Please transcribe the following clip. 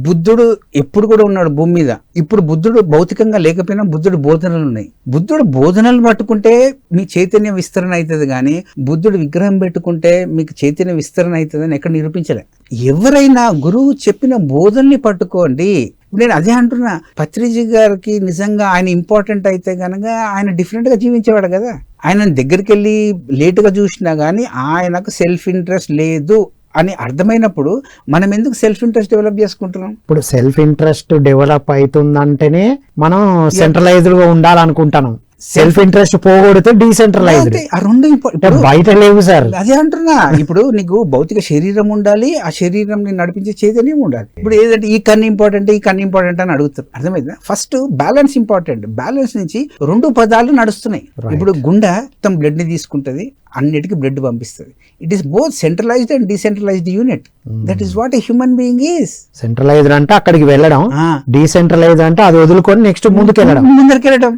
బుద్ధుడు ఎప్పుడు కూడా ఉన్నాడు భూమి మీద. ఇప్పుడు బుద్ధుడు భౌతికంగా లేకపోయినా బుద్ధుడు బోధనలు ఉన్నాయి. బుద్ధుడు బోధనలు పట్టుకుంటే మీ చైతన్య విస్తరణ అవుతుంది, కానీ బుద్ధుడు విగ్రహం పెట్టుకుంటే మీకు చైతన్య విస్తరణ అవుతుందని ఎక్కడ నిరూపించలే. ఎవరైనా గురువు చెప్పిన బోధనని పట్టుకోండి. నేను అదే అంటున్నా, పత్రిజీ గారికి నిజంగా ఆయన ఇంపార్టెంట్ అయితే కనుక ఆయన డిఫరెంట్ గా జీవించేవాడు కదా. ఆయన దగ్గరికి వెళ్ళి లేటుగా చూసినా కానీ ఆయనకు సెల్ఫ్ ఇంట్రెస్ట్ లేదు అని అర్థమైనప్పుడు మనం ఎందుకు సెల్ఫ్ ఇంట్రెస్ట్ డెవలప్ చేసుకుంటున్నాం? ఇప్పుడు సెల్ఫ్ ఇంట్రెస్ట్ డెవలప్ అవుతుందంటేనే మనం సెంట్రలైజ్డ్ గా ఉండాలనుకుంటాను. సెల్ఫ్ ఇంట్రెస్ట్ పోగొడితే డీసెంట్రలైజ్డ్. ఆ రెండు బయట లేవు సార్. అదే అంటున్నా, ఇప్పుడు నీకు భౌతిక శరీరం ఉండాలి, ఆ శరీరం నడిపించే చైతన్యం ఉండాలి. ఇప్పుడు ఏదంటే ఈ కన్ను ఇంపార్టెంట్, ఈ కన్ను ఇంపార్టెంట్ అని అడుగుతారు. అర్థమైందా? First balance important. బ్యాలెన్స్ నుంచి రెండు పదాలు నడుస్తున్నాయి. ఇప్పుడు గుండె మొత్తం బ్లడ్ ని తీసుకుంటది, అన్నిటికీ బ్లడ్ పంపిస్తుంది. It is both centralised and decentralised unit. That is what a human being is. Centralised అంటే అక్కడికి వెళ్ళడం, డీసెంట్రలైజ్డ్ అంటే అది వదులుకొని నెక్స్ట్ ముందుకెళ్ళడం.